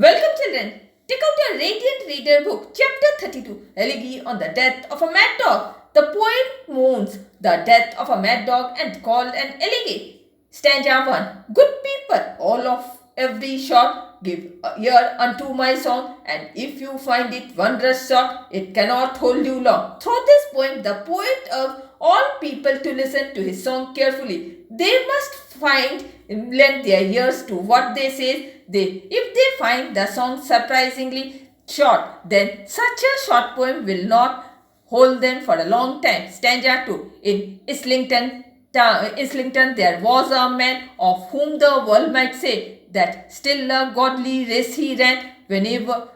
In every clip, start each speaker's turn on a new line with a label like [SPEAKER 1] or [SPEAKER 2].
[SPEAKER 1] Welcome, children. Take out your Radiant Reader book, chapter 32, Elegy on the Death of a Mad Dog. The poet mourns the death of a mad dog and called an elegy. Stanza 1. Good people, all of every short, give ear unto my song, and if you find it wondrous short, it cannot hold you long. Through this poem, the poet urged all people to listen to his song carefully. They must lend their ears to what they say. If they find the song surprisingly short, then such a short poem will not hold them for a long time. Stanza 2. In Islington, there was a man of whom the world might say that still a godly race he ran whenever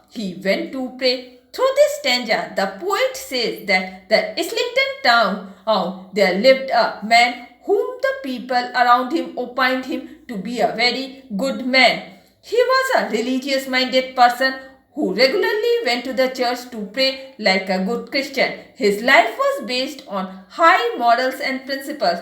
[SPEAKER 1] he went to pray. Through this stanza, the poet says that the Islington town, there lived a man whom the people around him opined him to be a very good man. He was a religious-minded person who regularly went to the church to pray like a good Christian. His life was based on high morals and principles.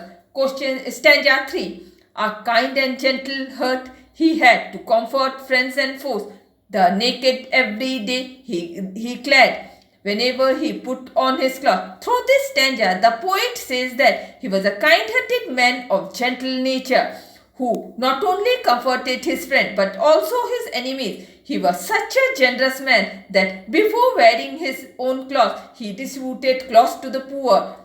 [SPEAKER 1] Stanza 3. A kind and gentle heart he had to comfort friends and foes. The naked every day he clad whenever he put on his cloth. Through this stanza, the poet says that he was a kind-hearted man of gentle nature who not only comforted his friend but also his enemies. He was such a generous man that before wearing his own clothes, he distributed clothes to the poor.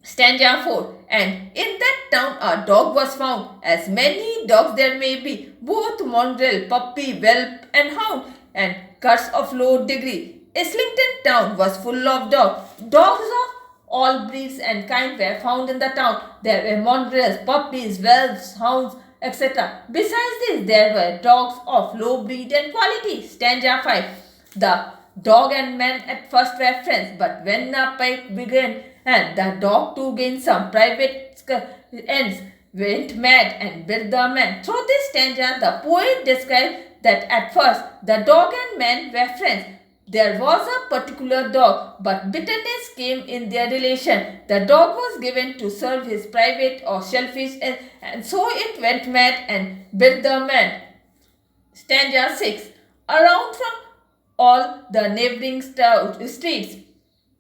[SPEAKER 1] Stanza 4. And in that town a dog was found, as many dogs there may be, both mongrel, puppy, whelp, and hound, and curs of low degree. Islington town was full of dogs. Dogs of all breeds and kind were found in the town. There were mongrels, puppies, whelps, hounds, etc. Besides this, there were dogs of low breed and quality. Stanza 5. The dog and man at first were friends, but when a fight began and the dog to gain some private ends went mad and bit the man. Through this stanza, the poet described that at first the dog and man were friends. There was a particular dog, but bitterness came in their relation. The dog was given to serve his private or selfish ends, and so it went mad and bit the man. Stanza 6. Around from all the neighboring streets,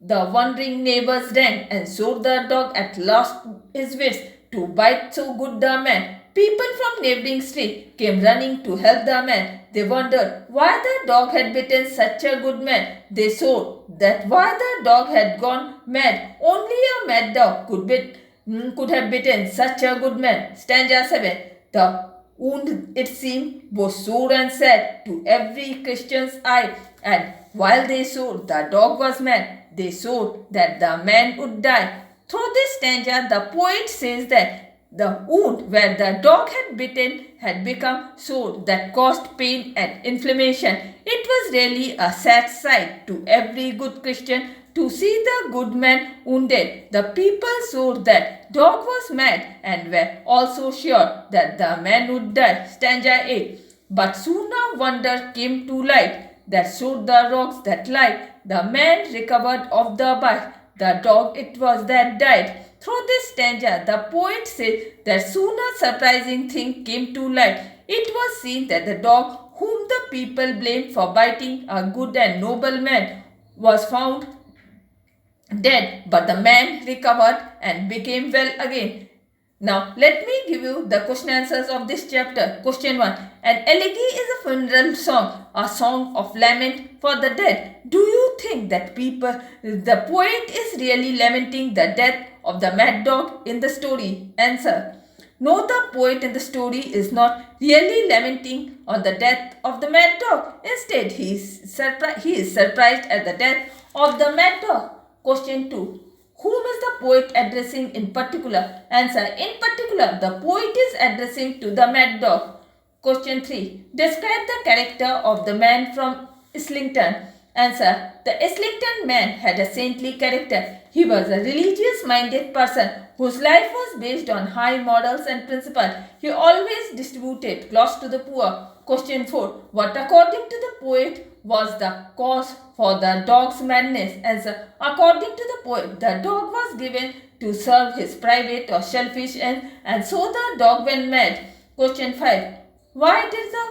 [SPEAKER 1] the wondering neighbors ran, and so the dog at last his wits to bite so good the man. People from neighboring streets came running to help the man. They wondered why the dog had bitten such a good man. They saw that why the dog had gone mad. Only a mad dog could have bitten such a good man. Stanza 7. The wound, it seemed, was sore and sad to every Christian's eye, and while they saw the dog was mad, they saw that the man would die. Through this stanza, the poet says that the wound where the dog had bitten had become sore that caused pain and inflammation. It was really a sad sight to every good Christian to see the good man wounded. The people saw that dog was mad and were also sure that the man would die. Stanza 8. But soon a wonder came to light that showed the rocks that light. The man recovered of the bite. The dog it was that died. Through this stanza, the poet says that soon a surprising thing came to light. It was seen that the dog, whom the people blamed for biting a good and noble man, was found dead, but the man recovered and became well again. Now, let me give you the question answers of this chapter. Question 1. An elegy is a funeral song, a song of lament for the dead. Do you think that the poet is really lamenting the death of the mad dog in the story? Answer. No, the poet in the story is not really lamenting on the death of the mad dog. Instead, he is surprised at the death of the mad dog. Question 2. Whom is the poet addressing in particular? Answer. In particular, the poet is addressing to the mad dog. Question 3. Describe the character of the man from Islington. Answer. The Islington man had a saintly character. He was a religious-minded person whose life was based on high morals and principles. He always distributed clothes to the poor. Question 4. What according to the poet was the cause for the dog's madness? Answer. According to the poet, the dog was given to serve his private or selfish ends, and so the dog went mad. Question 5. Why did the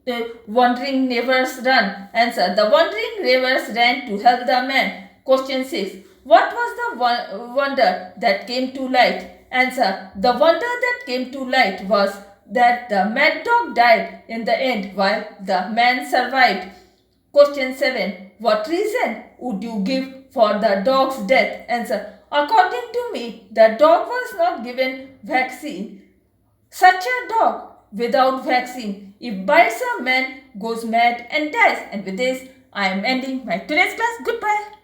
[SPEAKER 1] The wandering rivers run. Answer. The wandering rivers ran to help the man. Question 6. What was the wonder that came to light? Answer. The wonder that came to light was that the mad dog died in the end while the man survived. Question 7. What reason would you give for the dog's death? Answer. According to me, the dog was not given vaccine. Such a dog without vaccine, if bites a man, goes mad and dies. And with this, I am ending my today's class. Goodbye.